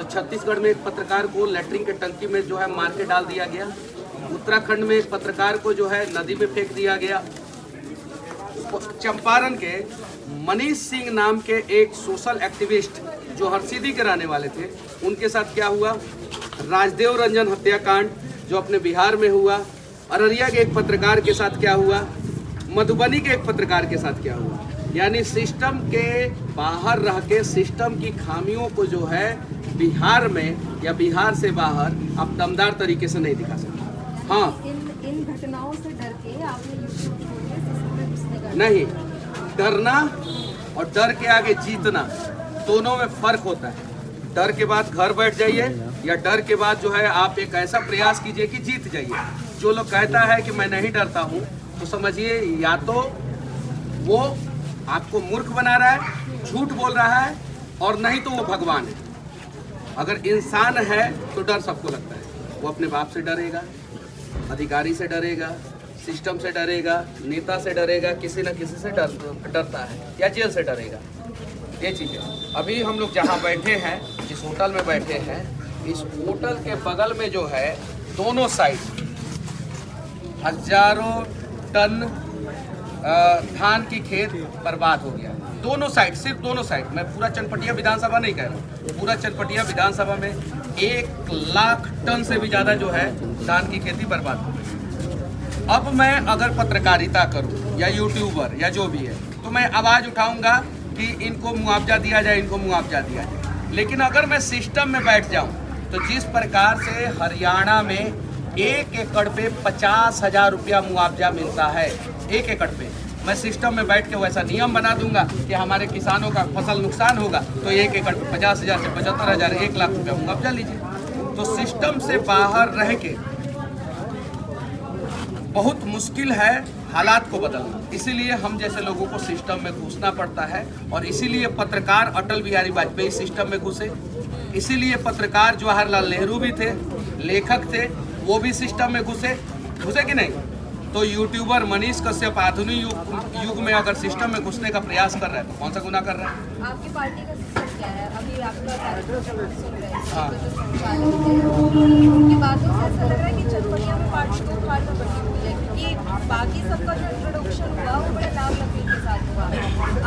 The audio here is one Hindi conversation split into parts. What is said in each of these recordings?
तो छत्तीसगढ़ में एक पत्रकार को लैट्रिन के टंकी में जो है मार के डाल दिया गया। उत्तराखंड में एक पत्रकार को जो है नदी में फेंक दिया गया। चंपारण के मनीष सिंह नाम के एक सोशल एक्टिविस्ट जो हरसिद्धि के रहने वाले थे, उनके साथ क्या हुआ? राजदेव रंजन हत्याकांड जो अपने बिहार में हुआ। अररिया के एक पत्रकार के साथ क्या हुआ? मधुबनी के एक पत्रकार के साथ क्या हुआ? यानी सिस्टम के बाहर रह के सिस्टम की खामियों को जो है बिहार में या बिहार से बाहर आप दमदार तरीके से नहीं दिखा सकते। हाँ, इन घटनाओं से डर के आपने यूट्यूब छोड़ के सिस्टम में घुसने का नहीं, डरना और डर के आगे जीतना दोनों में फर्क होता है। डर के बाद घर बैठ जाइए या डर के बाद जो है आप एक ऐसा प्रयास कीजिए कि जीत जाइए। जो लोग कहता है कि मैं नहीं डरता हूँ, तो समझिए या तो वो आपको मूर्ख बना रहा है, झूठ बोल रहा है, और नहीं तो वो भगवान है। अगर इंसान है तो डर सबको लगता है। वो अपने बाप से डरेगा, अधिकारी से डरेगा, सिस्टम से डरेगा, नेता से डरेगा, किसी न किसी से डरता है या जेल से डरेगा। ये चीज़ है। अभी हम लोग जहाँ बैठे हैं, जिस होटल में बैठे हैं, इस होटल के बगल में जो है दोनों साइड हजारों टन धान की खेत बर्बाद हो गया। दोनों साइड, सिर्फ दोनों साइड। मैं पूरा चनपटिया विधानसभा नहीं कह रहा हूँ, पूरा चनपटिया विधानसभा में 1 लाख टन से भी ज़्यादा जो है धान की खेती बर्बाद हो गई। अब मैं अगर पत्रकारिता करूँ या यूट्यूबर या जो भी है, तो मैं आवाज़ उठाऊंगा कि इनको मुआवजा दिया जाए, इनको मुआवजा दिया जाए। लेकिन अगर मैं सिस्टम में बैठ जाऊँ तो जिस प्रकार से हरियाणा में 1 एकड़ पे 50,000 रुपया मुआवजा मिलता है, 1 एकड़ पे, मैं सिस्टम में बैठ के वैसा नियम बना दूंगा कि हमारे किसानों का फसल नुकसान होगा तो 1 एकड़ पे 50,000 से 75,000, 1 लाख रुपया मुआवजा लीजिए। तो सिस्टम से बाहर रह के बहुत मुश्किल है हालात को बदलना। इसीलिए हम जैसे लोगों को सिस्टम में घुसना पड़ता है, और इसीलिए पत्रकार अटल बिहारी वाजपेयी सिस्टम में घुसे, इसीलिए पत्रकार जवाहरलाल नेहरू भी थे, लेखक थे, वो भी सिस्टम में घुसे कि नहीं? तो यूट्यूबर मनीष कश्यप आधुनिक युग में अगर सिस्टम में घुसने का प्रयास कर रहा है तो कौन सा गुनाह कर रहा है? आपकी पार्टी का सिस्टम क्या है? अभी आपका कार्यक्रम सुन रहे हैं, हाँ। तो जो संचालक हैं, उनकी बातों से ऐसा लग रहा है कि चनपटिया में पार्टी को उखाड़ में बढ़ी हुई है, क्योंकि बाकी सबका जो इंट्रोडक्शन हुआ वो बड़े लाभ लकीर के साथ हुआ।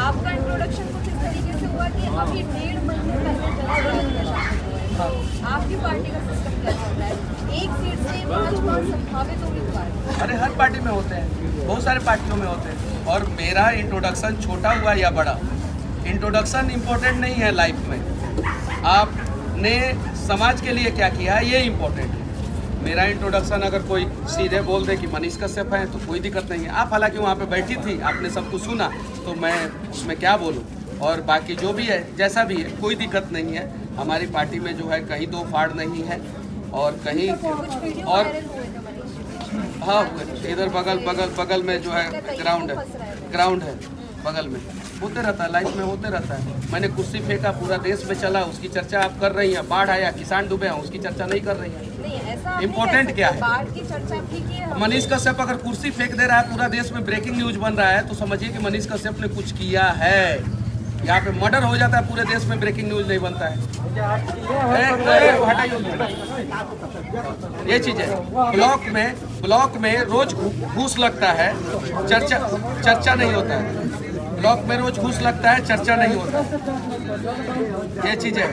आपका इंट्रोडक्शन कुछ इस तरीके से हुआ कि अभी 1.5 महीने पहले जनसभा आपकी पार्टी का सिस्टम क्या चल रहा है? एक सीट से 5 संभावित उम्मीदवार। अरे हर पार्टी में होते हैं, बहुत सारे पार्टियों में होते हैं। और मेरा इंट्रोडक्शन छोटा हुआ या बड़ा, इंट्रोडक्शन इम्पोर्टेंट नहीं है लाइफ में। आपने समाज के लिए क्या किया है ये इम्पोर्टेंट है। मेरा इंट्रोडक्शन अगर कोई सीधे बोल दे कि मनीष कश्यप है तो कोई दिक्कत नहीं है। आप हालांकि वहाँ पे बैठी थी, आपने सब कुछ सुना, तो मैं उसमें क्या बोलूँ। और बाकी जो भी है, जैसा भी है, कोई दिक्कत नहीं है। हमारी पार्टी में जो है कहीं दो फाड़ नहीं है, और कहीं और हाँ, इधर बगल में जो है ग्राउंड है बगल में, होते रहता है, लाइफ में होते रहता है। मैंने कुर्सी फेंका, पूरा देश में चला, उसकी चर्चा आप कर रही हैं। बाढ़ आया, किसान डूबे हैं, उसकी चर्चा नहीं कर रही हैं। इम्पोर्टेंट क्या है? बाढ़ की चर्चा भी की है। मनीष कश्यप अगर कुर्सी फेंक दे रहा है, पूरा देश में ब्रेकिंग न्यूज बन रहा है, तो समझिए कि मनीष कश्यप ने कुछ किया है। यहाँ पे मर्डर हो जाता है, पूरे देश में ब्रेकिंग न्यूज नहीं बनता है। ये चीज है। ब्लॉक में रोज घूस लगता है, चर्चा नहीं होता है। ब्लॉक में रोज घूस लगता है, चर्चा नहीं होता। ये चीज है।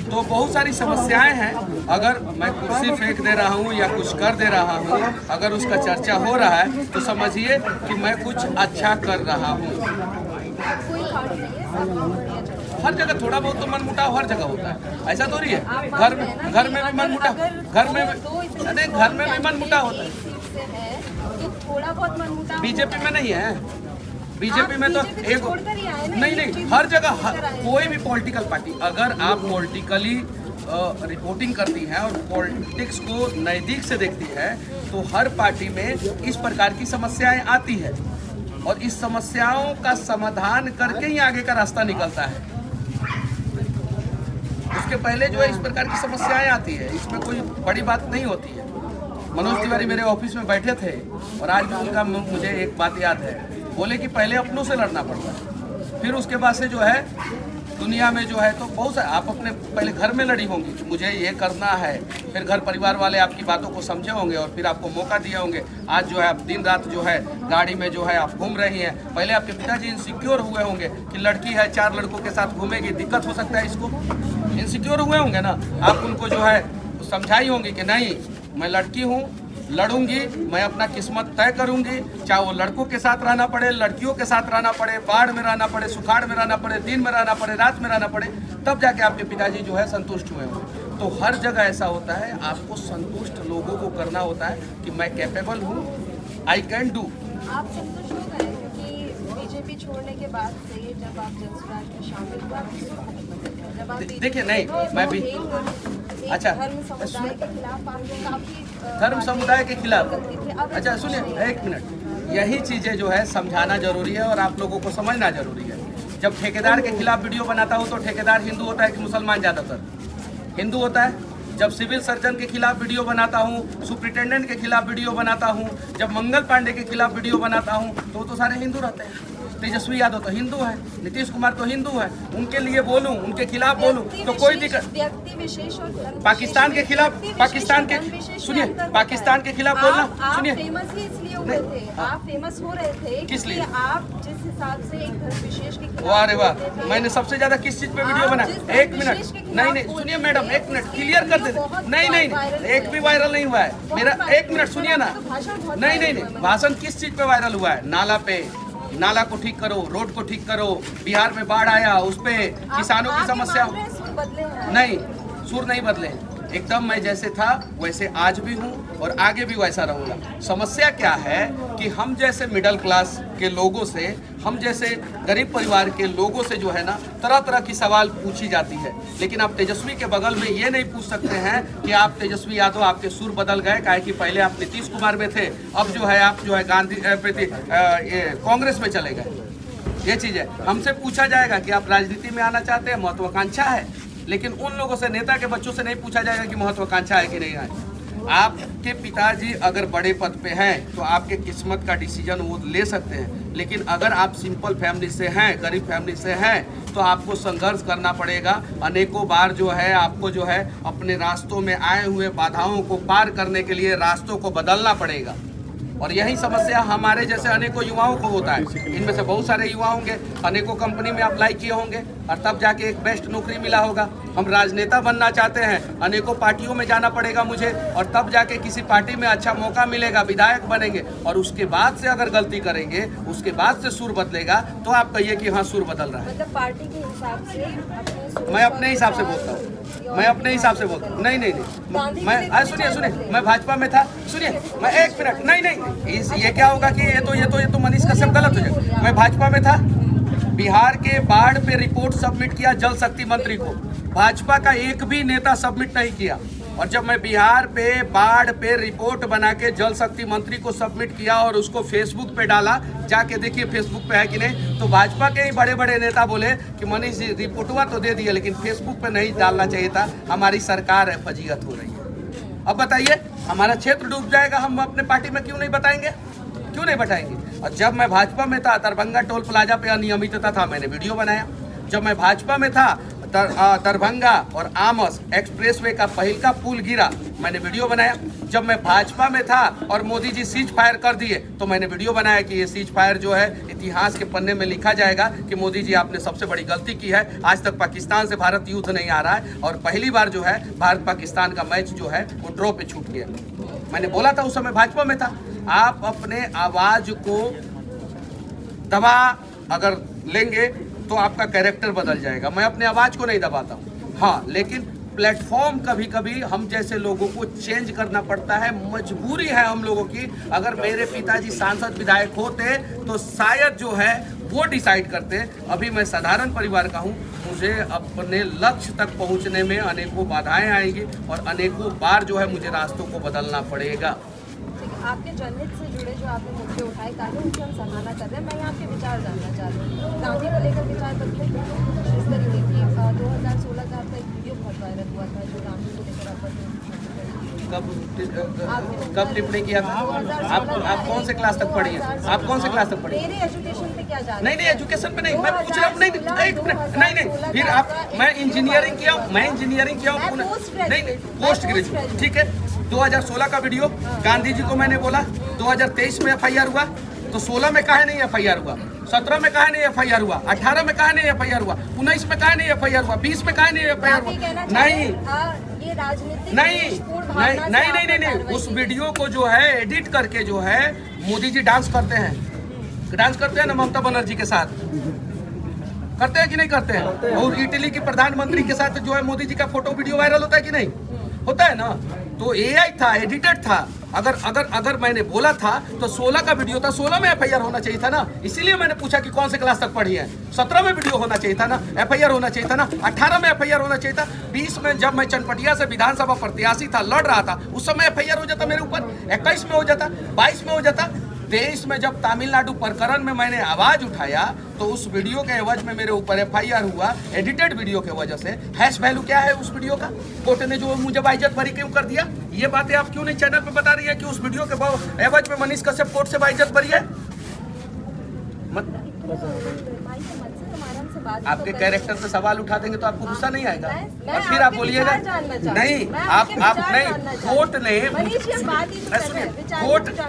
तो बहुत सारी समस्याएं हैं। अगर मैं कुर्सी फेंक दे रहा हूँ या कुछ कर दे रहा हूँ, अगर उसका चर्चा हो रहा है तो समझिए कि मैं कुछ अच्छा कर रहा हूँ। हर जगह थोड़ा बहुत तो मनमुटाव हर जगह होता है, ऐसा तो नहीं है। घर में भी मनमुटाव, घर में भी मनमुटाव होता है। थोड़ा बहुत मनमुटाव बीजेपी में नहीं है। बीजेपी में तो एक नहीं, हर जगह कोई भी पॉलिटिकल पार्टी, अगर आप पॉलिटिकली रिपोर्टिंग करती हैं और पॉलिटिक्स को नज़दीक से देखती है, तो हर पार्टी में इस प्रकार की समस्याएं आती है, और इस समस्याओं का समाधान करके ही आगे का रास्ता निकलता है। उसके पहले जो है इस प्रकार की समस्याएं आती है, इसमें कोई बड़ी बात नहीं होती है। मनोज तिवारी मेरे ऑफिस में बैठे थे, और आज भी उनका मुझे एक बात याद है। बोले कि पहले अपनों से लड़ना पड़ता है, फिर उसके बाद से जो है दुनिया में जो है तो बहुत सारे आप अपने पहले घर में लड़ी होंगी कि मुझे ये करना है, फिर घर परिवार वाले आपकी बातों को समझे होंगे और फिर आपको मौका दिए होंगे। आज जो है आप दिन रात जो है गाड़ी में जो है आप घूम रही हैं। पहले आपके पिताजी इनसिक्योर हुए होंगे कि लड़की है 4 लड़कों के साथ घूमेगी, दिक्कत हो सकता है इसको, इनसिक्योर हुए होंगे ना। आप उनको जो है समझाई होंगी कि नहीं मैं लड़की हूँ, लड़ूंगी, मैं अपना किस्मत तय करूंगी, चाहे वो लड़कों के साथ रहना पड़े, लड़कियों के साथ रहना पड़े, बाढ़ में रहना पड़े, सुखाड़ में रहना पड़े, दिन में रहना पड़े, रात में रहना पड़े, तब जाके आपके पिताजी जो है संतुष्ट हुए होंगे। तो हर जगह ऐसा होता है, आपको संतुष्ट लोगों को करना होता है कि मैं कैपेबल हूँ, आई कैन डू। आप संतुष्ट हो गए क्योंकि बीजेपी छोड़ने के बाद से जब आप जनसुराज में शामिल हुए आपकी सुर बहुत बदल गई। जब आप देखिए नहीं मैं भी अच्छा धर्म समुदाय के खिलाफ आपको काफी धर्म समुदाय के खिलाफ अच्छा सुनिए 1 मिनट, यही चीज़ें जो है समझाना जरूरी है और आप लोगों को समझना जरूरी है। जब ठेकेदार के खिलाफ वीडियो बनाता हूँ तो ठेकेदार हिंदू होता है कि मुसलमान, ज़्यादातर हिंदू होता है। जब सिविल सर्जन के खिलाफ वीडियो बनाता हूँ, सुप्रिटेंडेंट के खिलाफ वीडियो बनाता हूँ, जब मंगल पांडे के खिलाफ वीडियो बनाता हूँ तो सारे हिंदू रहते हैं। तेजस्वी यादव तो हिंदू है, नीतीश कुमार तो हिंदू है, उनके लिए बोलूं, उनके खिलाफ बोलूं तो कोई दिक्कत। व्यक्ति विशेष और पाकिस्तान के खिलाफ, पाकिस्तान के सुनिए, पाकिस्तान के खिलाफ बोलना सुनिए। फेमस ही इसलिए हुए थे, आप फेमस हो रहे थे किस लिए? आप जिस हिसाब से एक धर्म विशेष के खिलाफ, वाह रे वाह, मैंने सबसे ज्यादा किस चीज पे वीडियो बनाया? 1 मिनट, नहीं सुनिए मैडम, 1 मिनट क्लियर कर देते। नहीं एक भी वायरल नहीं हुआ है मेरा। 1 मिनट सुनिए ना, नहीं भाषण किस चीज पे वायरल हुआ है? नाला पे, नाला को ठीक करो, रोड को ठीक करो, बिहार में बाढ़ आया उस पे किसानों की समस्या। नहीं, सुर नहीं बदले, एकदम मैं जैसे था वैसे आज भी हूँ और आगे भी वैसा रहूँगा। समस्या क्या है कि हम जैसे मिडिल क्लास के लोगों से, हम जैसे गरीब परिवार के लोगों से जो है ना तरह तरह की सवाल पूछी जाती है, लेकिन आप तेजस्वी के बगल में ये नहीं पूछ सकते हैं कि आप तेजस्वी यादव आपके सुर बदल गए, काहे कि पहले आप नीतीश कुमार में थे, अब जो है आप जो है गांधी कांग्रेस में चले गए। ये चीज़ है, हमसे पूछा जाएगा कि आप राजनीति में आना चाहते हैं, महत्वाकांक्षा है, लेकिन उन लोगों से, नेता के बच्चों से नहीं पूछा जाएगा कि महत्वाकांक्षा है कि नहीं है। आपके पिताजी अगर बड़े पद पे हैं तो आपके किस्मत का डिसीजन वो ले सकते हैं, लेकिन अगर आप सिंपल फैमिली से हैं, गरीब फैमिली से हैं, तो आपको संघर्ष करना पड़ेगा। अनेकों बार जो है आपको जो है अपने रास्तों में आए हुए बाधाओं को पार करने के लिए रास्तों को बदलना पड़ेगा। और यही समस्या हमारे जैसे अनेकों युवाओं को होता है। इनमें से बहुत सारे युवा होंगे, अनेकों कंपनी में अप्लाई किए होंगे और तब जाके एक बेस्ट नौकरी मिला होगा। हम राजनेता बनना चाहते हैं, अनेकों पार्टियों में जाना पड़ेगा मुझे और तब जाके किसी पार्टी में अच्छा मौका मिलेगा, विधायक बनेंगे और उसके बाद से अगर गलती करेंगे, उसके बाद से सुर बदलेगा तो आप कहिए कि हाँ सुर बदल रहा है। मतलब पार्टी के हिसाब से मैं अपने हिसाब से बोलता हूँ, मैं अपने हिसाब से बोलता हूँ। नहीं मैं सुनिए मैं भाजपा में था, सुनिए मैं 1 मिनट, नहीं ये क्या होगा कि ये तो मनीष कश्यप गलत हो जाएगा। मैं भाजपा में था, बिहार के बाढ़ पे रिपोर्ट सबमिट किया जल शक्ति मंत्री को, भाजपा का एक भी नेता सबमिट नहीं किया। और जब मैं बिहार पे बाढ़ पे रिपोर्ट बना के जल शक्ति मंत्री को सबमिट किया और उसको फेसबुक पे डाला, जाके देखिए फेसबुक पे है कि नहीं, तो भाजपा के ही बड़े बड़े नेता बोले कि मनीष जी रिपोर्टवा तो दे दिया लेकिन फेसबुक पे नहीं डालना चाहिए था, हमारी सरकार है, फजीहत हो रही है। अब बताइए हमारा क्षेत्र डूब जाएगा, हम अपने पार्टी में क्यों नहीं बताएंगे, क्यों नहीं बताएंगे? और जब मैं भाजपा में था, दरभंगा टोल प्लाजा पे अनियमितता था, मैंने वीडियो बनाया। जब मैं भाजपा में था, दरभंगा और आमस एक्सप्रेसवे का पहिल का पुल गिरा, मैंने वीडियो बनाया। जब मैं भाजपा में था और मोदी जी सीज फायर कर दिए तो मैंने वीडियो बनाया कि ये सीज फायर जो है इतिहास के पन्ने में लिखा जाएगा कि मोदी जी आपने सबसे बड़ी गलती की है। आज तक पाकिस्तान से भारत युद्ध नहीं आ रहा है और पहली बार जो है भारत पाकिस्तान का मैच जो है वो ड्रॉ पे छूट गया। मैंने बोला था, उस समय भाजपा में था। आप अपने आवाज को दबा अगर लेंगे तो आपका कैरेक्टर बदल जाएगा। मैं अपने आवाज को नहीं दबाता हूँ, हाँ, लेकिन प्लेटफॉर्म कभी कभी हम जैसे लोगों को चेंज करना पड़ता है, मजबूरी है हम लोगों की। अगर मेरे पिताजी सांसद विधायक होते तो शायद जो है वो डिसाइड करते। अभी मैं साधारण परिवार का हूँ, मुझे अपने लक्ष्य तक पहुँचने में अनेकों बाधाएं आएंगी और अनेकों बार जो है मुझे रास्तों को बदलना पड़ेगा। आपके जनहित से जुड़े जो आपने मुद्दे उठाए, कानून उनकी हम सराहना कर रहे हैं। मैं यहाँ आपके विचार जानना चाह रही हूँ, गांधी को लेकर विचार बदले इस तरीके की 2016 का आपका एक वीडियो वीडियो बहुत वायरल हुआ था जो गांधी को लेकर कब टिप्पणी किया था? आप कौन से क्लास तक पढ़ी हैं? आप कौन से क्लास तक पढ़ी हैं? मेरे एजुकेशन पे क्या जा रहा है? नहीं एजुकेशन पे नहीं, मैं पूछ रहा हूँ। नहीं फिर आप, मैं इंजीनियरिंग किया हूँ नहीं पोस्ट ग्रेजुएट, ठीक है। 2016 का वीडियो, गांधी जी को मैंने बोला 2023 में FIR हुआ, तो 16 में काहे नहीं FIR हुआ? 17 में काहे नहीं FIR हुआ? 18 में काहे नहीं FIR हुआ? 19 में काहे नहीं FIR हुआ? 20 में काहे नहीं FIR हुआ? नहीं, ये राजनीतिक नहीं, उस वीडियो को जो है एडिट करके जो है मोदी जी डांस करते हैं ना ममता बनर्जी के साथ, करते हैं कि नहीं करते हैं? और इटली की प्रधानमंत्री के साथ जो है मोदी जी का फोटो वीडियो वायरल होता है कि नहीं होता है ना? तो AI था, एडिटेड था। अगर मैंने बोला था तो 16 का वीडियो था, 16 में FIR होना चाहिए था ना। इसीलिए मैंने पूछा कि कौन से क्लास तक पढ़ी है। 17 में वीडियो होना चाहिए था ना, FIR होना चाहिए था ना, 18 में FIR होना चाहिए था। 20 में जब मैं चनपटिया से विधानसभा प्रत्याशी था, लड़ रहा था, उस समय FIR हो जाता मेरे ऊपर। 21 में हो जाता, 22 में हो जाता, 23 में जब तमिलनाडु प्रकरण में मैंने आवाज उठाया तो उस वीडियो के एवज में मेरे ऊपर FIR हुआ, एडिटेड वीडियो के वजह से। हैश वैल्यू क्या है उस वीडियो का? कोर्ट ने जो मुझे बाइज्जत बरी क्यों कर दिया? ये बातें आप क्यों नहीं चैनल पे बता रही है कि उस वीडियो के एवज में मनीष कश्यप कोर्ट से बाइज्जत बरी है? आपके कैरेक्टर से सवाल उठा देंगे तो आपको गुस्सा नहीं आएगा और फिर आप बोलिएगा नहीं, आप नहीं।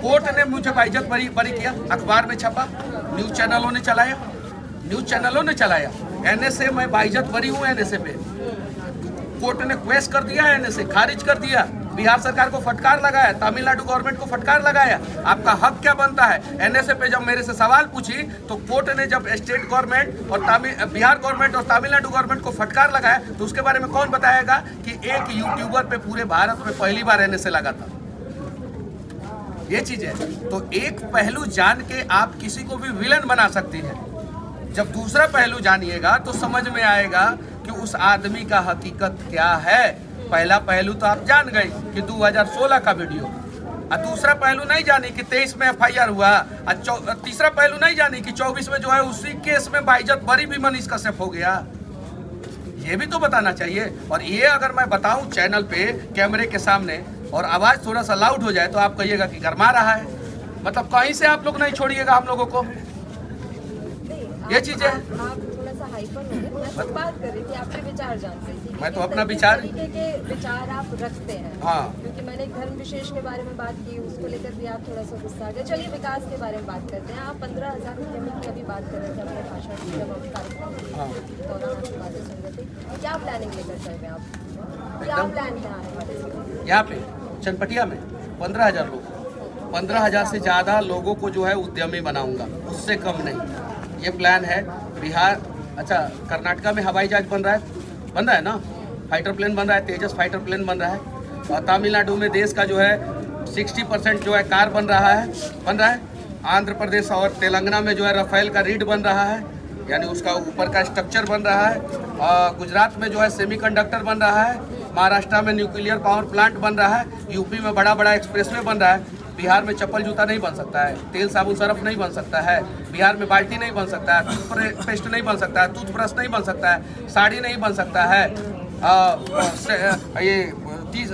कोर्ट ने मुझे बाइज्जत बरी किया, अखबार में छपा, न्यूज चैनलों ने चलाया। NSA मैं बाइज्जत बरी हूँ NSA पे। कोर्ट ने क्वेश्चन कर दिया, NSA खारिज कर दिया, बिहार सरकार को फटकार लगाया, तमिलनाडु गवर्नमेंट को फटकार लगाया। आपका हक क्या बनता है? NSA पे जब मेरे से सवाल पूछी तो कोर्ट ने जब स्टेट गवर्नमेंट और बिहार गवर्नमेंट और तमिलनाडु गवर्नमेंट को फटकार लगाया तो उसके बारे में कौन बताएगा कि एक यूट्यूबर पे पूरे भारत में पहली बार NSA लगा था? ये चीज है। तो एक पहलू जान के आप किसी को भी विलन बना सकती है। जब दूसरा पहलू जानिएगा तो समझ में आएगा कि उस आदमी का हकीकत क्या है। पहला पहलू तो आप जान गए कि 2016 का वीडियो, और दूसरा पहलू नहीं जानी कि 23 में FIR हुआ, और तीसरा पहलू नहीं जानी कि 24 में जो है उसी केस में बाइज्जत बरी भी मनीष कश्यप हो गया। ये भी तो बताना चाहिए। और ये अगर मैं बताऊं चैनल पे कैमरे के सामने और आवाज थोड़ा सा लाउड हो जाए तो आप कहिएगा कि गरमा रहा है। मतलब कहीं से आप लोग नहीं छोड़िएगा हम लोगों को। ये चीज है। आप थोड़ा सा हाइपर हो गए। मैं तो बात कर रही थी, आपके विचार जान रही थी। मैं तो अपना विचार के विचार आप रखते हैं। हाँ। क्योंकि मैंने धर्म विशेष के बारे में बात की, उसको लेकर भी आप थोड़ा सा गुस्सा आ गए। चलिए विकास के बारे में बात करते हैं। आप 15,000 उद्यमी की अभी बात कर रहे थे अपने भाषण की, जब हम कार्यक्रम के दौरान आपकी बातें सुन रहे थे। क्या प्लानिंग लेकर चल रहे हैं आप? क्या प्लान क्या आने वाले समय? यहाँ पे चनपटिया में 15,000 लोग, 15,000 से ज़्यादा लोगों को जो है उद्यमी बनाऊंगा, उससे कम नहीं। ये प्लान है। बिहार, अच्छा कर्नाटका में हवाई जहाज बन रहा है ना, फाइटर प्लेन बन रहा है, तेजस फाइटर प्लेन बन रहा है। और तमिलनाडु में देश का जो है 60% जो है कार बन रहा है। आंध्र प्रदेश और तेलंगाना में जो है राफेल का रीड बन रहा है, यानी उसका ऊपर का स्ट्रक्चर बन रहा है। और गुजरात में जो है सेमीकंडक्टर बन रहा है। महाराष्ट्र में न्यूक्लियर पावर प्लांट बन रहा है। यूपी में बड़ा एक्सप्रेसवे बन रहा है। बिहार में चप्पल जूता नहीं बन सकता है, तेल साबुन सरफ नहीं बन सकता है, बिहार में बाल्टी नहीं बन सकता है, टूथपेस्ट नहीं बन सकता है, टूथब्रश नहीं बन सकता है, साड़ी नहीं बन सकता है, ये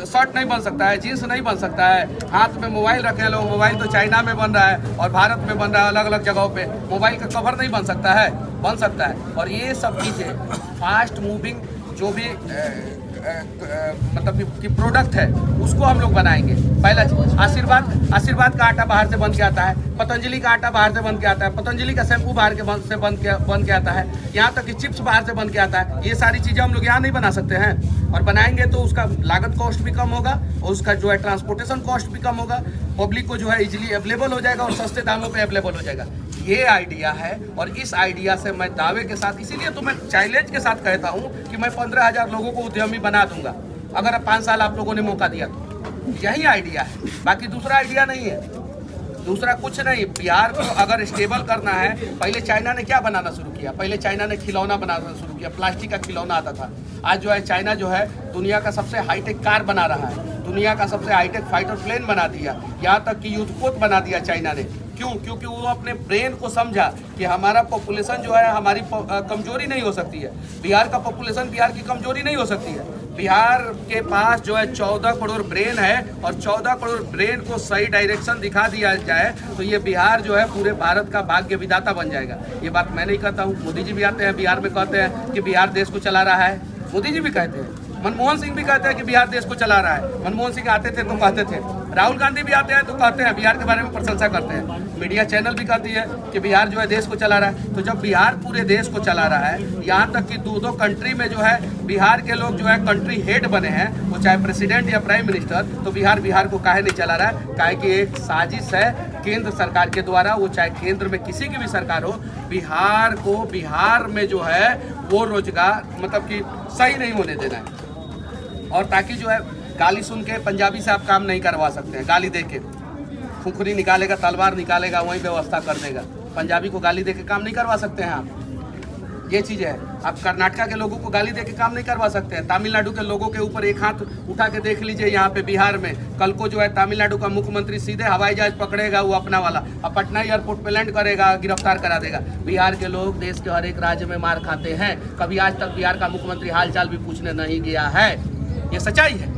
शर्ट नहीं बन सकता है, जीन्स नहीं बन सकता है, हाथ में मोबाइल रखे लोग, मोबाइल तो चाइना में बन रहा है और भारत में बन रहा है, अलग अलग जगहों पे। मोबाइल का कवर नहीं बन सकता है, बन सकता है। और ये सब चीज़ें फास्ट मूविंग जो भी मतलब कि प्रोडक्ट है उसको हम लोग बनाएंगे। पहला आशीर्वाद का आटा बाहर से बन के आता है, पतंजलि का आटा बाहर से बन के आता है, पतंजलि का शैम्पू बाहर से बन के आता है, यहाँ तक कि चिप्स बाहर से बन के आता है। ये सारी चीज़ें हम लोग यहाँ नहीं बना सकते हैं, और बनाएंगे तो उसका लागत कॉस्ट भी कम होगा और उसका जो है ट्रांसपोर्टेशन कॉस्ट भी कम होगा, पब्लिक को जो है इजीली अवेलेबल हो जाएगा और सस्ते दामों पे अवेलेबल हो जाएगा। ये आइडिया है और इस आइडिया से मैं दावे के साथ, इसीलिए तो मैं चैलेंज के साथ कहता हूँ कि मैं 15,000 लोगों को उद्यमी बना दूंगा अगर 5 साल आप लोगों ने मौका दिया तो। यही आइडिया है, बाकी दूसरा आइडिया नहीं है, दूसरा कुछ नहीं। बिहार को अगर स्टेबल करना है, पहले चाइना ने क्या बनाना शुरू किया? पहले चाइना ने खिलौना बनाना शुरू किया, प्लास्टिक का खिलौना आता था। आज जो है चाइना जो है दुनिया का सबसे हाईटेक कार बना रहा है, दुनिया का सबसे हाईटेक फाइटर प्लेन बना दिया, यहाँ तक कि युद्धपोत बना दिया चाइना ने। क्यों? क्योंकि वो अपने ब्रेन को समझा कि हमारा पॉपुलेशन जो है हमारी कमजोरी नहीं हो सकती है। बिहार का पॉपुलेशन बिहार की कमजोरी नहीं हो सकती है। बिहार के पास जो है 14 करोड़ ब्रेन है और 14 करोड़ ब्रेन को सही डायरेक्शन दिखा दिया जाए तो ये बिहार जो है पूरे भारत का भाग्य विधाता बन जाएगा। ये बात मैं नहीं कहता हूँ, मोदी जी भी आते हैं बिहार में, कहते हैं कि बिहार देश को चला रहा है। मोदी जी भी कहते हैं, मनमोहन सिंह भी कहते हैं कि बिहार देश को चला रहा है। मनमोहन सिंह आते थे तो कहते थे, राहुल गांधी भी आते हैं तो कहते हैं, बिहार के बारे में प्रशंसा करते हैं। मीडिया चैनल भी कहती है कि बिहार जो है देश को चला रहा है। तो जब बिहार पूरे देश को चला रहा है, यहाँ तक कि दो कंट्री में जो है बिहार के लोग जो है कंट्री हेड बने हैं, वो चाहे प्रेसिडेंट या प्राइम मिनिस्टर, तो बिहार को काहे नहीं चला रहा है? काहे कि एक साजिश है केंद्र सरकार के द्वारा, वो चाहे केंद्र में किसी की भी सरकार हो, बिहार में जो है वो रोजगार मतलब कि सही नहीं होने देना है। और ताकि जो है गाली सुन के पंजाबी से आप काम नहीं करवा सकते हैं, गाली दे के खुखरी निकालेगा, तलवार निकालेगा, वही व्यवस्था कर देगा। पंजाबी को गाली दे के काम नहीं करवा सकते हैं आप, ये चीज़ है। आप कर्नाटका के लोगों को गाली दे के काम नहीं करवा सकते हैं। तमिलनाडु के लोगों के ऊपर एक हाथ उठा के देख लीजिए, यहाँ पे बिहार में कल को जो है तमिलनाडु का मुख्यमंत्री सीधे हवाई जहाज पकड़ेगा वो अपना वाला, और पटना एयरपोर्ट पे लैंड करेगा, गिरफ्तार करा देगा। बिहार के लोग देश के हर एक राज्य में मार खाते हैं, कभी आज तक बिहार का मुख्यमंत्री हालचाल भी पूछने नहीं गया है। ये सच्चाई है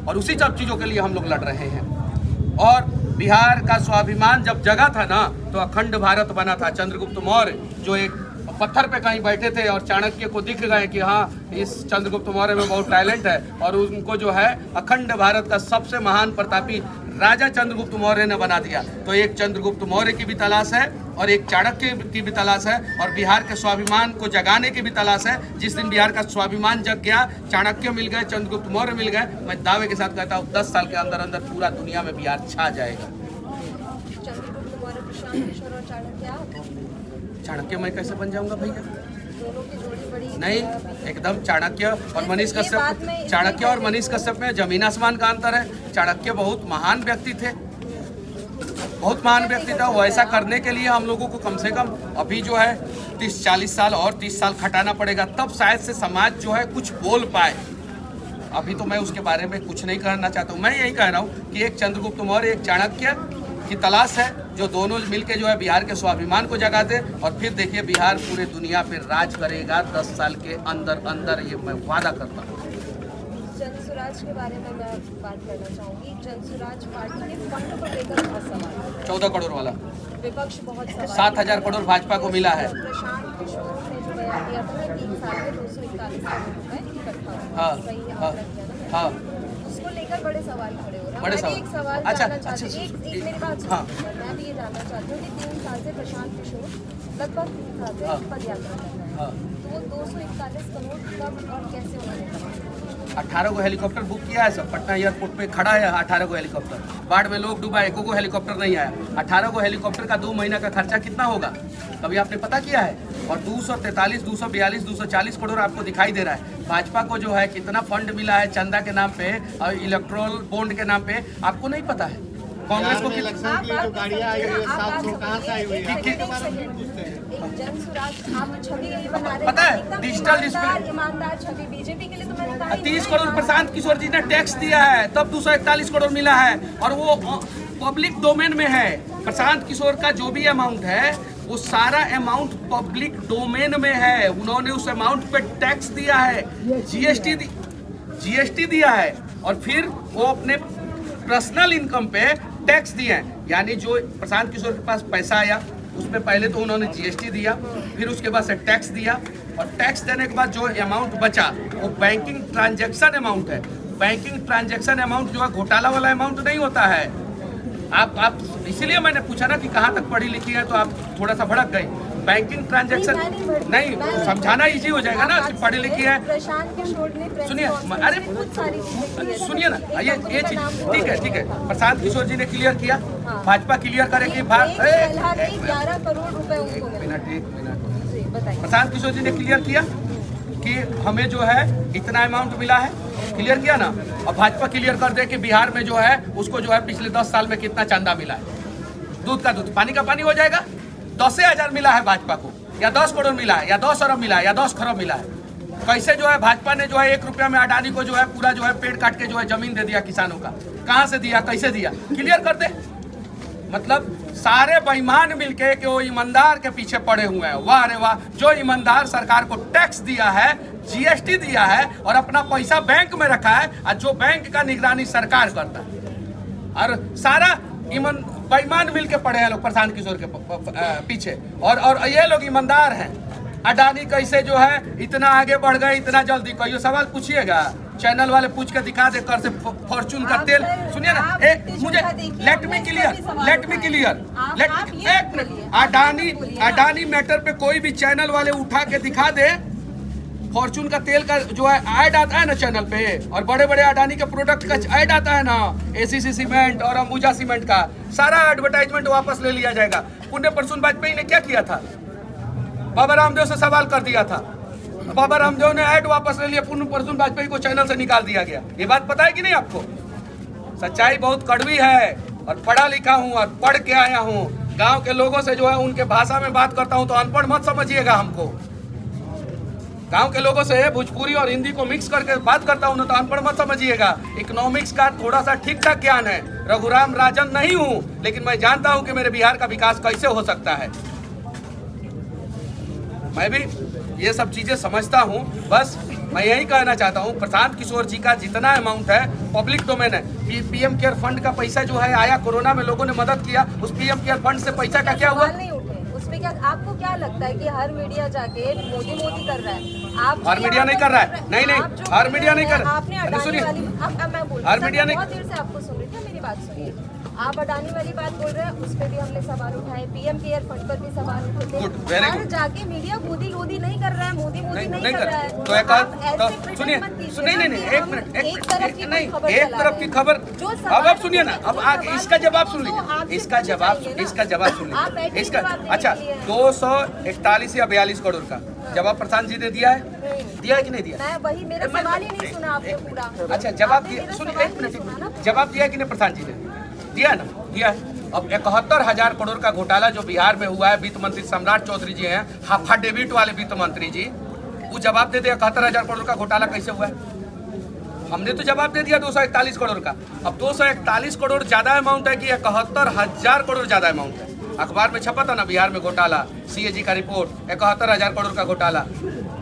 और उसी सब चीज़ों के लिए हम लोग लड़ रहे हैं। और बिहार का स्वाभिमान जब जगा था ना, तो अखंड भारत बना था। चंद्रगुप्त मौर्य जो एक पत्थर पे कहीं बैठे थे और चाणक्य को दिख गए कि हाँ इस चंद्रगुप्त मौर्य में बहुत टैलेंट है, और उनको जो है अखंड भारत का सबसे महान प्रतापी राजा चंद्रगुप्त मौर्य ने बना दिया। तो एक चंद्रगुप्त मौर्य की भी तलाश है और एक चाणक्य की भी तलाश है, और बिहार के स्वाभिमान को जगाने की भी तलाश है। जिस दिन बिहार का स्वाभिमान जग गया, चाणक्य मिल गए, चंद्रगुप्त मौर्य मिल गए, मैं दावे के साथ कहता हूँ 10 साल के अंदर अंदर पूरा दुनिया में बिहार छा जाएगा। चंद्रगुप्त मौर्य, प्रशांत किशोर और चाणक्य, चाणक्य मैं कैसे बन जाऊंगा भैया? दोनों की जोड़ी बड़ी नहीं, एकदम चाणक्य और मनीष कश्यप, चाणक्य और मनीष कश्यप में जमीन आसमान का अंतर है। चाणक्य बहुत महान व्यक्ति थे, बहुत महान व्यक्ति था। वो ऐसा करने के लिए हम लोगों को कम से कम अभी जो है 30-40 साल और 30 साल खटाना पड़ेगा, तब शायद से समाज जो है कुछ बोल पाए। अभी तो मैं उसके बारे में कुछ नहीं कहना चाहता हूँ। मैं यही कह रहा हूँ कि एक चंद्रगुप्त मौर्य, एक चाणक्य की तलाश है, जो दोनों मिलके जो है बिहार के स्वाभिमान को जगा दे, और फिर देखिए बिहार पूरे दुनिया पे राज करेगा 10 साल के अंदर अंदर, ये मैं वादा करता हूँ। जनसुराज के बारे में मैं बात करना चाहूँगी। जनसुराज पार्टी के फंड को लेकर बहुत सवाल है। 14 करोड़ वाला विपक्ष बहुत सवाल, 7,000 करोड़ भाजपा को मिला है। प्रशांत किशोर ने जो बयान दिया था कि 3 साल में 241 करोड़ रुपए इकट्ठा हुआ, हाँ, सही है हाँ, आंकड़ा किया ना? हाँ, उसको लेकर बड़े सवाल खड़े हो रहे हैं। बड़े मैं भी सवाल। एक सवाल अच्छा, जानना चाहती अच्छा, हूँ, एक मेरी बात सुनिए। हाँ। मैं भी ये जानना चाहती हूँ कि 3 साल से प्रशांत किशोर लगभग 3 साल से हाँ। पद यात्रा कर रहे हैं, हाँ। तो वो 241 करोड़ कब और कैसे उन्होंने कमाए? 18 को हेलीकॉप्टर बुक किया है सब, पटना एयरपोर्ट पे खड़ा है 18 को हेलीकॉप्टर। बाढ़ में लोग डूबा, एको को हेलीकॉप्टर नहीं आया। 18 को हेलीकॉप्टर का 2 महीना का खर्चा कितना होगा, कभी आपने पता किया है? और 243, 242, 240 करोड़ आपको दिखाई दे रहा है। भाजपा को जो है कितना फंड मिला है चंदा के नाम पे और इलेक्ट्रोल बॉन्ड के नाम पे, आपको नहीं पता है। कांग्रेस को इलेक्शन की जो गाड़ियाँ आई हुई है 700 कहाँ से आई हुई है? जनसुराज आप छवि यही बना रहे हैं, पता है, एकदम डिजिटल डिस्प्ले- ईमानदार छवि बीजेपी के लिए तो मैंने कहा ही 30 नहीं। करोड़ प्रशांत किशोर जी ने टैक्स दिया है, तब 241 करोड़ मिला है, और वो पब्लिक डोमेन में है। प्रशांत किशोर का जो भी अमाउंट है वो सारा अमाउंट पब्लिक डोमेन में है। उन्होंने उस अमाउंट पे टैक्स दिया है, जीएसटी दिया है, और फिर वो अपने पर्सनल इनकम पे टैक्स दिए हैं। यानी जो प्रशांत किशोर के पास पैसा आया उसमें पहले तो उन्होंने जीएसटी दिया, फिर उसके बाद से टैक्स दिया, और टैक्स देने के बाद जो अमाउंट बचा वो बैंकिंग ट्रांजैक्शन अमाउंट है। बैंकिंग ट्रांजैक्शन अमाउंट जो है घोटाला वाला अमाउंट नहीं होता है। आप इसीलिए मैंने पूछा ना कि कहाँ तक पढ़ी लिखी है, तो आप थोड़ा सा भड़क गई। बैंकिंग ट्रांजैक्शन नहीं समझाना इजी हो जाएगा ना कि पढ़ी लिखी है। प्रशांत किशोर ने प्रेस सुनिए, कॉन्फ्रेंस अरे में बहुत सारी चीजें की है। सुनिए ना, ये एक चीज नाम ठीक है, ठीक है। प्रशांत किशोर जी ने क्लियर किया, हाँ। भाजपा क्लियर करेगी। एक सलाह की 11 करोड़ रुपए उनको मिले। मिनट, जी बताइए। प्रशांत किशोर जी ने क्लियर किया कि हमें जो है इतना अमाउंट मिला है, क्लियर किया ना। और भाजपा क्लियर कर दे कि बिहार में जो है उसको जो है पिछले 10 साल में कितना चंदा मिला है। दूध का दूध, पानी का पानी हो जाएगा। 10,000 मिला है भाजपा को, या 10 करोड़ मिला है, या 10 अरब मिला है, या 10 खरब मिला है। कैसे जो है भाजपा ने जो है 1 रुपया में अडानी को जो है पूरा जो है पेड़ काट के जो है जमीन दे दिया किसानों का। कहाँ से दिया, कैसे दिया, क्लियर कर दे। मतलब सारे बेईमान मिलके कि वो ईमानदार के पीछे पड़े हुए हैं। वाह रे वाह, जो ईमानदार सरकार को टैक्स दिया है, जीएसटी दिया है और अपना पैसा बैंक में रखा है, और जो बैंक का निगरानी सरकार करता है, और सारा बेईमान मिल के पड़े हैं लोग प्रशांत किशोर के पीछे। और ये लोग ईमानदार हैं। अडानी कैसे जो है इतना आगे बढ़ गए इतना जल्दी, कहियो सवाल पूछिएगा, चैनल वाले पूछ के दिखा दे कर से फॉर्चून का तेल। सुनिए ना, मुझे लेट मी क्लियर एक मिनट, अडानी मैटर पे कोई भी चैनल वाले उठा के दिखा दे, फॉर्चून का तेल का जो है ऐड आता है ना चैनल पे, और बड़े बड़े अडानी के प्रोडक्ट का ऐड आता है ना, एसीसी सीमेंट और अंबुजा सीमेंट का, सारा एडवर्टाइजमेंट वापस ले लिया जाएगा। पुण्य प्रसून वाजपेयी ने क्या किया था, बाबा रामदेव से सवाल कर दिया था, बाबा रामदेव ने ऐड वापस ले लिया, पुण्य प्रसून वाजपेयी को चैनल से निकाल दिया गया। ये बात पता है कि नहीं आपको? सच्चाई बहुत कड़वी है, और पढ़ा लिखा हूँ और पढ़ के आया हूँ। गाँव के लोगों से जो है उनके भाषा में बात करता हूँ, तो अनपढ़ मत समझिएगा हमको। गांव के लोगों से भोजपुरी और हिंदी को मिक्स करके बात करता हूं ना, तो अनपढ़ मत समझिएगा। इकोनॉमिक्स का थोड़ा सा ठीक ठाक ज्ञान है। रघुराम राजन नहीं हूं, लेकिन मैं जानता हूं कि मेरे बिहार का विकास कैसे हो सकता है। मैं भी ये सब चीजें समझता हूं। बस मैं यही कहना चाहता हूं, प्रशांत किशोर जी का जितना अमाउंट है पब्लिक डोमेन है। पीएम केयर फंड का पैसा जो है आया, कोरोना में लोगों ने मदद किया, उस पीएम केयर फंड से पैसा का क्या हुआ? क्या आपको क्या लगता है कि हर मीडिया जाके मोदी कर रहा है? आप हर मीडिया नहीं कर रहा है, नहीं हर मीडिया नहीं कर रहा है। आपने अडानी वाली, मैं बोल हर मीडिया नहीं, बहुत देर से आपको सुन रही थी, मेरी बात सुनिए। आप अडानी वाली बात बोल रहे हैं, उस पर भी हमने सवाल उठाए, पीएम केयर फंड पर भी सवाल उठाए। हर जाके मीडिया मोदी नहीं कर रहा है, मोदी नहीं कर रहा है। तो एक सुनिए, नहीं एक मिनट, एक तरफ की खबर। अब आप सुनिए ना, अब इसका जवाब सुन लीजिए, इसका जवाब सुन लीजिए। इसका अच्छा 241 या 42 करोड़ का जवाब प्रशांत जी ने दिया है कि नहीं दिया? मैं वही, मेरा सवाल ही नहीं सुना आपने पूरा। अच्छा जवाब दिया, सुनिए एक मिनट, जवाब दिया कि नहीं प्रशांत जी ने? दिया ना, दिया है। अब 71,000 करोड़ का घोटाला जो बिहार में हुआ है, वित्त मंत्री सम्राट चौधरी जी हैं, हाफा डेबिट वाले वित्त मंत्री जी, वो जवाब दे दे 71,000 करोड़ का घोटाला कैसे हुआ है। हमने तो जवाब दे दिया 241 करोड़ का। अब 241 करोड़ ज्यादा अमाउंट है कि 71,000 करोड़ ज्यादा अमाउंट है? अखबार में छपा था ना बिहार में घोटाला, सीएजी का रिपोर्ट, 71,000 करोड़ का घोटाला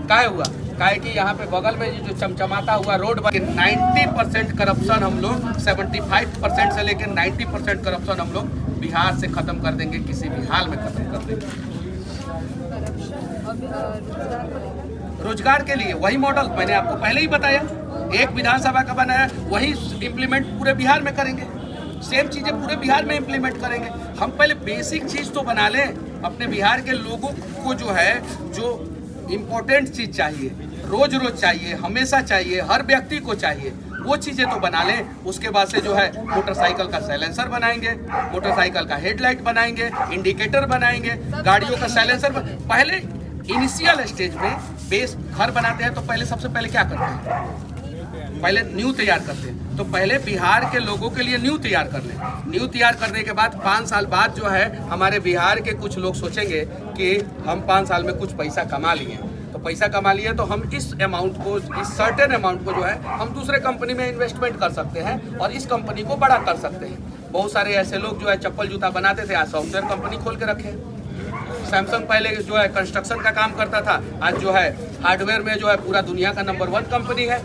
काहे हुआ? काहे कि यहाँ पे बगल में जो चमचमाता हुआ रोड 90% करप्शन हम लोग, 75% से लेकर 90% करप्शन हम लोग बिहार से खत्म कर देंगे, किसी भी हाल में खत्म कर देंगे। रोजगार के लिए वही मॉडल मैंने आपको पहले ही बताया, एक विधानसभा का बनाया, वही इम्प्लीमेंट पूरे बिहार में करेंगे। सेम चीजें पूरे बिहार में इम्प्लीमेंट करेंगे। हम पहले बेसिक चीज तो बना लें, अपने बिहार के लोगों को जो है, जो इम्पोर्टेंट चीज चाहिए, रोज चाहिए, हमेशा चाहिए, हर व्यक्ति को चाहिए, वो चीजें तो बना लें। उसके बाद से जो है मोटरसाइकिल का साइलेंसर बनाएंगे, मोटरसाइकिल का हेडलाइट बनाएंगे, इंडिकेटर बनाएंगे, गाड़ियों का साइलेंसर पहले इनिशियल स्टेज में बेस घर बनाते हैं तो पहले सबसे पहले क्या करते हैं? पहले न्यू तैयार करते हैं। तो पहले बिहार के लोगों के लिए न्यू तैयार कर लें। न्यू तैयार करने के बाद 5 साल बाद जो है हमारे बिहार के कुछ लोग सोचेंगे कि हम 5 साल में कुछ पैसा कमा लिए। तो पैसा कमा लिए तो हम इस अमाउंट को, इस सर्टेन अमाउंट को जो है हम दूसरे कंपनी में इन्वेस्टमेंट कर सकते हैं और इस कंपनी को बड़ा कर सकते हैं। बहुत सारे ऐसे लोग जो है चप्पल जूता बनाते थे, आज सॉफ्टवेयर कंपनी खोल के रखे। सैमसंग पहले जो है कंस्ट्रक्शन का काम करता था, आज जो है हार्डवेयर में जो है पूरा दुनिया का नंबर 1 कंपनी है,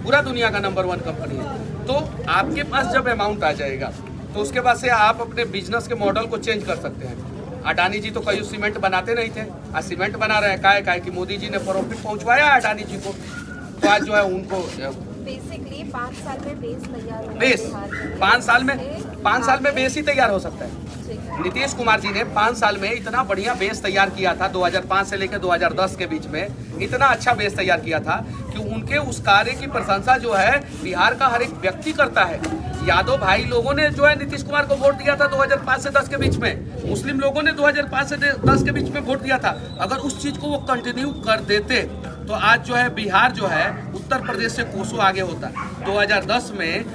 पूरा दुनिया का नंबर 1 कंपनी है। तो आपके पास जब अमाउंट आ जाएगा तो उसके बाद से आप अपने बिजनेस के मॉडल को चेंज कर सकते हैं। अडानी जी तो कहीं सीमेंट बनाते नहीं थे, आज सीमेंट बना रहे हैं। काहे कि मोदी जी ने प्रॉफिट पहुंचवाया अडानी जी को, तो आज जो है उनको बेसिकली 5 साल में बेस तैयार हो, बेस 5 साल में बेस ही तैयार हो सकता है। नीतीश कुमार जी ने 5 साल में इतना बढ़िया बेस तैयार किया था, 2005 से लेकर 2010 के बीच में इतना अच्छा बेस तैयार किया था कि उनके उस कार्य की प्रशंसा जो है बिहार का हर एक व्यक्ति करता है। यादव भाई लोगों ने जो है नीतीश कुमार को वोट दिया था 2005 से 10 के बीच में, मुस्लिम लोगों ने 2005 से 10 के बीच में वोट दिया था। अगर उस चीज को वो कंटिन्यू कर देते तो आज जो है बिहार जो है उत्तर प्रदेश से कोसों आगे होता। 2010 में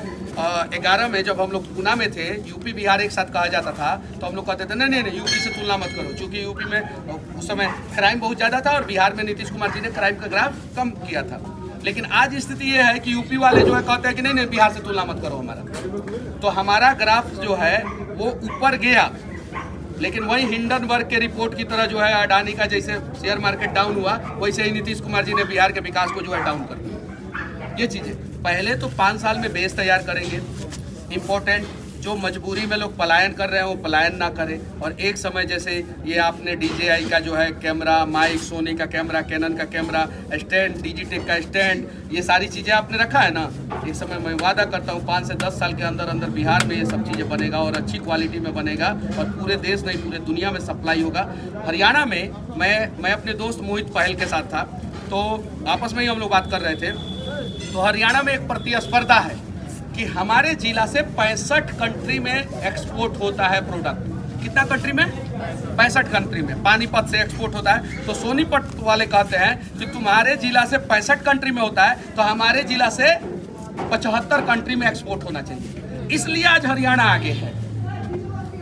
11 में जब हम लोग पूना में थे, यूपी बिहार एक साथ कहा जाता था, तो हम लोग कहते थे नहीं यूपी से तुलना मत करो, क्योंकि यूपी में उस समय क्राइम बहुत ज़्यादा था और बिहार में नीतीश कुमार जी ने क्राइम का ग्राफ कम किया था। लेकिन आज स्थिति ये है कि यूपी वाले जो है कहते हैं कि नहीं बिहार से तुलना मत करो हमारा। तो हमारा ग्राफ जो है वो ऊपर गया, लेकिन वही हिंडनबर्ग के रिपोर्ट की तरह जो है अडानी का जैसे शेयर मार्केट डाउन हुआ, वैसे ही नीतीश कुमार जी ने बिहार के विकास को जो है डाउन कर दिया। ये चीज़ें पहले तो 5 साल में बेस तैयार करेंगे। इम्पोर्टेंट जो मजबूरी में लोग पलायन कर रहे हैं वो पलायन ना करें। और एक समय जैसे ये आपने DJI का जो है कैमरा, माइक, सोनी का कैमरा, कैनन का कैमरा, स्टैंड, डिजिटेक का स्टैंड, ये सारी चीज़ें आपने रखा है ना, एक समय मैं वादा करता हूँ 5 से 10 साल के अंदर अंदर बिहार में ये सब चीज़ें बनेगा और अच्छी क्वालिटी में बनेगा और पूरे देश नहीं पूरे दुनिया में सप्लाई होगा। हरियाणा में मैं अपने दोस्त मोहित पहल के साथ था, तो आपस में ही हम लोग बात कर रहे थे, तो हरियाणा में एक प्रतिस्पर्धा है कि हमारे जिला से 65 कंट्री में एक्सपोर्ट होता है प्रोडक्ट। कितना कंट्री में? 65 कंट्री में पानीपत से एक्सपोर्ट होता है। तो सोनीपत वाले कहते हैं कि तुम्हारे जिला से 65 कंट्री में होता है तो हमारे जिला से 75 कंट्री में एक्सपोर्ट होना चाहिए। इसलिए आज हरियाणा आगे है,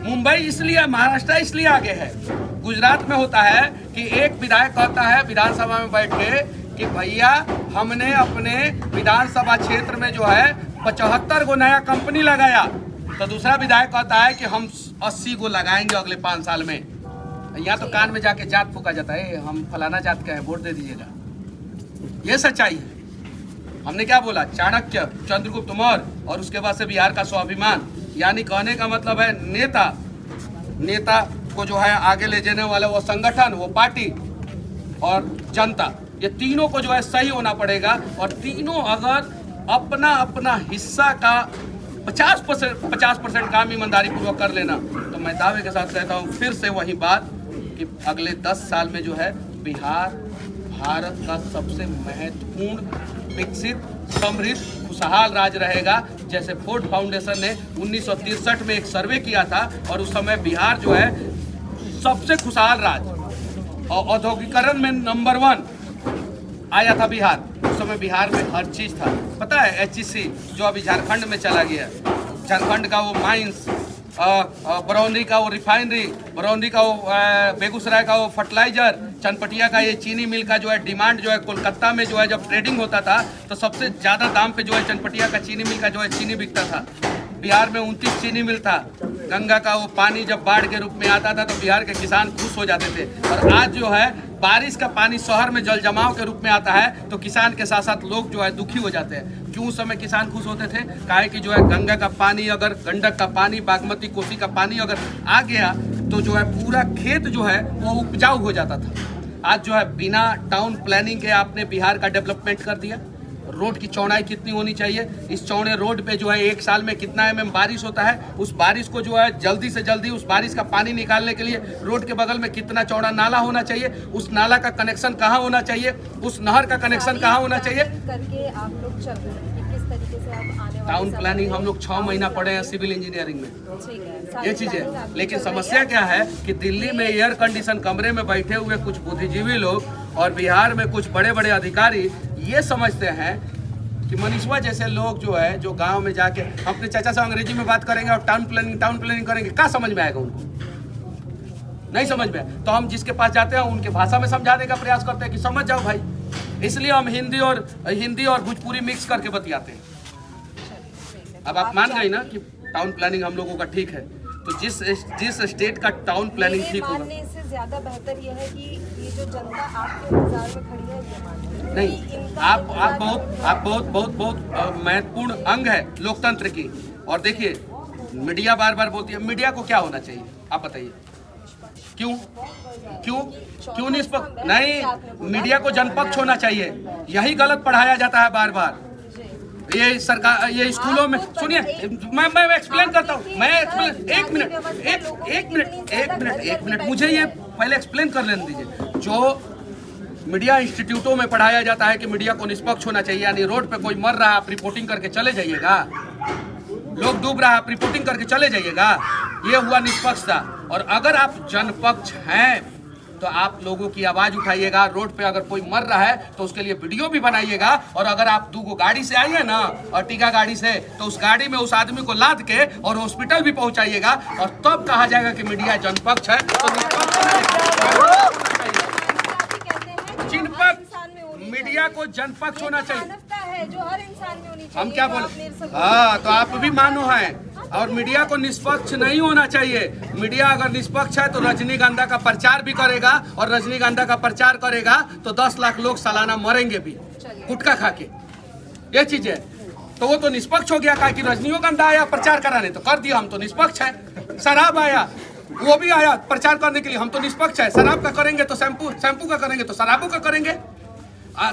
मुंबई इसलिए, महाराष्ट्र इसलिए आगे है। गुजरात में होता है कि एक विधायक कहता है विधानसभा में बैठ के कि भैया हमने अपने विधानसभा क्षेत्र में जो है 75 गो नया कंपनी लगाया, तो दूसरा विधायक कहता है कि हम 80 गो लगाएंगे अगले 5 साल में। यहाँ तो कान में जाके जात फूका जाता है, हम फलाना जात का है, वोट दे दीजिएगा। ये सच्चाई है। हमने क्या बोला? चाणक्य, चंद्रगुप्त मौर्य और उसके बाद से बिहार का स्वाभिमान। यानी कहने का मतलब है नेता को जो है आगे ले जाने वाला वो संगठन, वो पार्टी और जनता, ये तीनों को जो है सही होना पड़ेगा। और तीनों अगर अपना अपना हिस्सा का 50% काम ईमानदारी पूर्वक कर लेना, तो मैं दावे के साथ कहता हूँ फिर से वही बात कि अगले 10 साल में जो है बिहार भारत का सबसे महत्वपूर्ण, विकसित, समृद्ध, खुशहाल राज्य रहेगा। जैसे फोर्ड फाउंडेशन ने 1963 में एक सर्वे किया था और उस समय बिहार जो है सबसे खुशहाल राज्य और औद्योगिकरण में नंबर 1 आया था बिहार। उस समय बिहार में हर चीज़ था। पता है HEC जो अभी झारखंड में चला गया, झारखंड का वो माइंस, बरौनी का वो रिफाइनरी, बरौनी का वो बेगूसराय का वो फर्टिलाइजर, चनपटिया का ये चीनी मिल का जो है डिमांड जो है कोलकाता में जो है जब ट्रेडिंग होता था तो सबसे ज़्यादा दाम पे जो है चनपटिया का चीनी मिल का जो है चीनी बिकता था। बिहार में 29 चीनी मिल था। गंगा का वो पानी जब बाढ़ के रूप में आता था तो बिहार के किसान खुश हो जाते थे। और आज जो है बारिश का पानी शहर में जल जमाव के रूप में आता है तो किसान के साथ साथ लोग जो है दुखी हो जाते हैं। क्यों उस समय किसान खुश होते थे? काहे कि जो है गंगा का पानी, अगर गंडक का पानी, बागमती, कोसी का पानी अगर आ गया तो जो है पूरा खेत जो है वो उपजाऊ हो जाता था। आज जो है बिना टाउन प्लानिंग के आपने बिहार का डेवलपमेंट कर दिया। रोड की चौड़ाई कितनी होनी चाहिए, इस चौड़े रोड पे जो है 1 साल में कितना mm बारिश होता है, उस बारिश को जो है जल्दी से जल्दी उस बारिश का पानी निकालने के लिए रोड के बगल में कितना चौड़ा नाला होना चाहिए, उस नाला का कनेक्शन कहाँ होना चाहिए, उस नहर का कनेक्शन कहाँ होना चाहिए करके आप लोग चल रहे हैं कि किस तरीके से आप आने वाले टाउन प्लानिंग हम लोग 6 महीना पढ़े हैं सिविल इंजीनियरिंग में, ठीक है, ये चीज़ है। लेकिन समस्या क्या है कि दिल्ली में एयर कंडीशन कमरे में बैठे हुए कुछ बुद्धिजीवी लोग और बिहार में कुछ बड़े बड़े अधिकारी ये समझते हैं कि मनीषवा जैसे लोग जो है जो गांव में जाके अपने चाचा से अंग्रेजी में बात करेंगे और टाउन प्लानिंग करेंगे, क्या समझ में आएगा उनको? नहीं समझ में। तो हम जिसके पास जाते हैं उनके भाषा में समझाने का प्रयास करते हैं कि समझ जाओ भाई, इसलिए हम हिंदी और भोजपुरी मिक्स करके बतियाते हैं। अब आप मान गए ना कि टाउन प्लानिंग हम लोगों का ठीक है, तो जिस स्टेट का टाउन प्लानिंग ठीक होगा, मानने से ज्यादा बेहतर यह है कि ये जो जनता आपके इंतजार में खड़ी है ये माने नहीं, आप बहुत महत्वपूर्ण अंग है लोकतंत्र की। और देखिए मीडिया बार बार बोलती है, मीडिया को क्या होना चाहिए आप बताइए? क्यों निष्पक्ष नहीं? मीडिया को जनपक्ष होना चाहिए, यही गलत पढ़ाया जाता है बार बार। ये सरकार, ये स्कूलों में सुनिए, मैं एक्सप्लेन करता हूँ, एक मिनट मुझे ये पहले एक्सप्लेन कर लेने दीजिए। जो मीडिया इंस्टीट्यूटों में पढ़ाया जाता है कि मीडिया को निष्पक्ष होना चाहिए, यानी रोड पे कोई मर रहा है आप रिपोर्टिंग करके चले जाइएगा, लोग डूब रहा है आप रिपोर्टिंग करके चले जाइएगा, ये हुआ निष्पक्षता। और अगर आप जनपक्ष हैं तो आप लोगों की आवाज उठाइएगा। रोड पे अगर कोई मर रहा है तो उसके लिए वीडियो भी बनाइएगा। और अगर आप 2 गाड़ी से आइए ना, अर्टिगा गाड़ी से, तो उस गाड़ी में उस आदमी को लाद के और हॉस्पिटल भी पहुंचाइएगा, और तब कहा जाएगा कि मीडिया जनपक्ष है। मीडिया को जनपक्ष होना चाहिए, मानवता है जो हर इंसान में होनी चाहिए। हम क्या बोले? हाँ, तो आप भी मानो हैं, और मीडिया को निष्पक्ष नहीं होना चाहिए। मीडिया अगर निष्पक्ष है तो रजनीगंधा का प्रचार भी करेगा, और रजनीगंधा का प्रचार करेगा तो 10 लाख लोग सालाना मरेंगे भी गुटखा खा के। ये चीज है, तो वो तो निष्पक्ष हो गया। कहा कि रजनीगंधा आया प्रचार कराने तो कर दिया, हम तो निष्पक्ष है। शराब आया, वो भी आया प्रचार करने के लिए, हम तो निष्पक्ष है। शराब का करेंगे तो शैम्पू का करेंगे तो शराबों का करेंगे।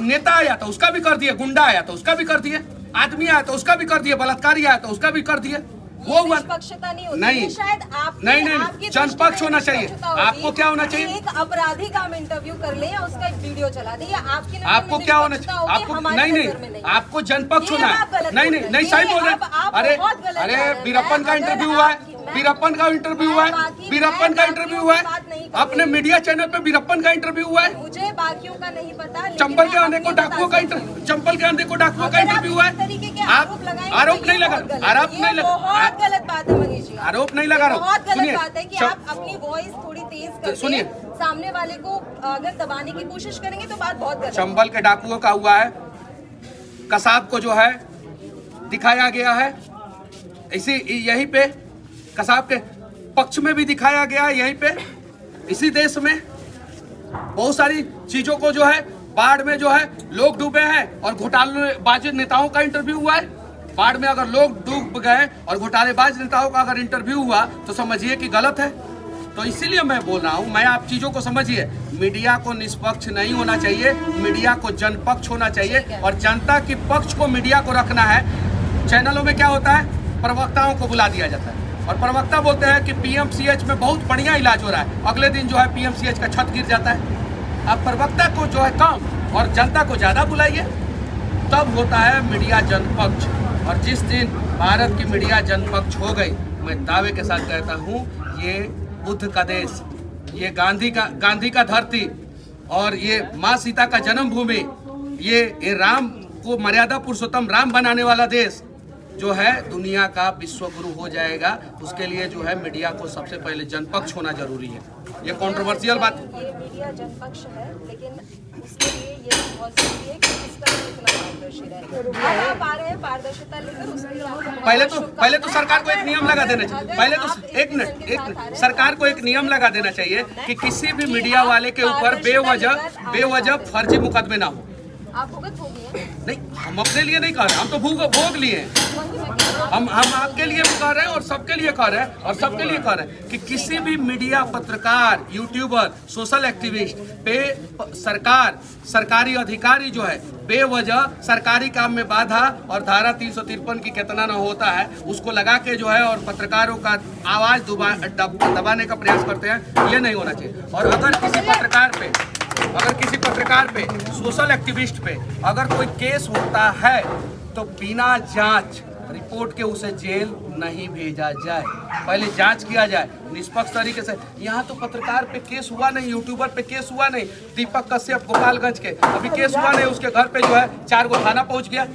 नेता आया तो उसका भी कर दिए, गुंडा आया तो उसका भी कर दिए, आदमी आया तो उसका भी कर दिए, बलात्कारी आया तो उसका भी कर दिए। वो निष्पक्षता नहीं होती नहीं, है, शायद आप नहीं जनपक्ष होना चाहिए। आपको क्या होना चाहिए? एक अपराधी का हम इंटरव्यू कर ले या उसका एक वीडियो चला दे, या आपको क्या होना चाहिए? आपको नहीं, आपको जनपक्ष होना है। नहीं सही बोल रहे। अरे वीरप्पन का इंटरव्यू हुआ है, वीरप्पन का इंटरव्यू हुआ है, वीरप्पन का इंटरव्यू हुआ है, अपने मीडिया चैनल पे वीरप्पन का इंटरव्यू हुआ है। मुझे बाकियों का नहीं पता। चंबल के आने को डाकुओं का चंबल के आने को डाकुओं का इंटरव्यू हुआ है। आप आरोप नहीं लगा, आरोप नहीं लगा, बहुत गलत बात है मनीष जी, आरोप नहीं लगा रहा हूँ। बहुत गलत बात है कि आप अपनी वॉइस थोड़ी तेज करके सुनिए, सामने वाले को अगर दबाने की कोशिश करेंगे तो बात बहुत गलत। चंबल के डाकुओं का हुआ है, कसाब को जो है दिखाया गया है, इसी यहीं पे कसाब के पक्ष में भी दिखाया गया है। यहीं पे इसी देश में बहुत सारी चीजों को जो है, बाढ़ में जो है लोग डूबे हैं और घोटालेबाज नेताओं का इंटरव्यू हुआ है। बाढ़ में अगर लोग डूब गए और घोटालेबाज नेताओं का अगर इंटरव्यू हुआ तो समझिए कि गलत है। तो इसीलिए मैं बोल रहा हूं, मैं आप चीजों को समझिए। मीडिया को निष्पक्ष नहीं होना चाहिए, मीडिया को जनपक्ष होना चाहिए, और जनता के पक्ष को मीडिया को रखना है। चैनलों में क्या होता है, प्रवक्ताओं को बुला दिया जाता है और प्रवक्ता बोलते हैं कि पीएमसीएच में बहुत बढ़िया इलाज हो रहा है, अगले दिन जो है पीएमसीएच का छत गिर जाता है। अब प्रवक्ता को जो है कम और जनता को ज्यादा बुलाइए, तब होता है मीडिया जनपक्ष। और जिस दिन भारत की मीडिया जनपक्ष हो गई, मैं दावे के साथ कहता हूँ, ये बुद्ध का देश, ये गांधी का धरती, और ये माँ सीता का जन्मभूमि, ये राम को मर्यादा पुरुषोत्तम राम बनाने वाला देश जो है दुनिया का विश्व गुरु हो जाएगा। उसके लिए जो है मीडिया को सबसे पहले जनपक्ष होना जरूरी है। ये कंट्रोवर्शियल बात, ये मीडिया जनपक्ष है, लेकिन उसके लिए ये बहुत जरूरी है कि इसका कितना पारदर्शी रहे। आप आ रहे हैं पारदर्शिता लेकर, उसमें पहले तो सरकार को एक नियम लगा देना चाहिए। पहले तो एक मिनट, सरकार को एक नियम लगा देना चाहिए कि किसी भी मीडिया वाले के ऊपर बेवजह फर्जी मुकदमे ना हो। आप भुगत हो गए नहीं, हम अपने लिए नहीं कर रहे, हम तो भोग लिए हैं। हम आपके लिए भी कर रहे हैं और सबके लिए कर रहे हैं, और सबके लिए कर रहे हैं कि किसी भी मीडिया, पत्रकार, यूट्यूबर, सोशल एक्टिविस्ट पे सरकारी अधिकारी जो है बेवजह सरकारी काम में बाधा और धारा 353 की कितना न होता है उसको लगा के जो है और पत्रकारों का आवाज दबाने का प्रयास करते हैं, ये नहीं होना चाहिए। और अगर किसी पत्रकार पे सोशल एक्टिविस्ट पे अगर कोई केस होता है तो बिना जांच रिपोर्ट के उसे जेल नहीं भेजा जाए, पहले जांच किया जाए निष्पक्ष तरीके से। यहाँ तो पत्रकार पे केस हुआ नहीं, यूट्यूबर पे केस हुआ नहीं, दीपक कश्यप गोपालगंज के अभी केस हुआ नहीं, उसके घर पे जो है 4 गो थाना पहुंच गया।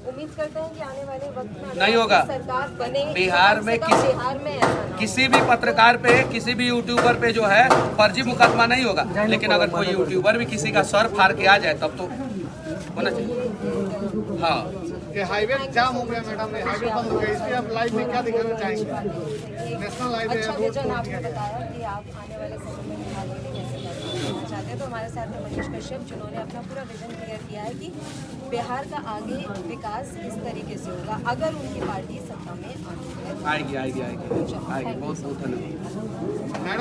उम्मीद करते हैं कि आने वाले वक्त में नहीं होगा सरकार बने, बिहार में किसी भी पत्रकार पे, किसी भी यूट्यूबर पे जो है फर्जी मुकदमा नहीं होगा। लेकिन अगर कोई यूट्यूबर भी किसी का सर फाड़ के आ जाए तब तो होना चाहिए। हाँ, ये हाईवे जाम हो गया मैडम, ये हाईवे बंद हो गया, इसलिए आप लाइव में क्या दिखाना चाहेंगे? नेशनल हाईवे अच्छा विजन आपने बताया कि आप आने वाले समय में बिहार में कैसे करना चाहते हैं, तो हमारे साथ है मनीष कश्यप जिन्होंने अपना पूरा विजन क्लियर किया है कि बिहार का आगे विकास किस तरीके से होगा अगर उनकी पार्टी सत्ता में आएगी। आएगी बहुत धन्यवाद।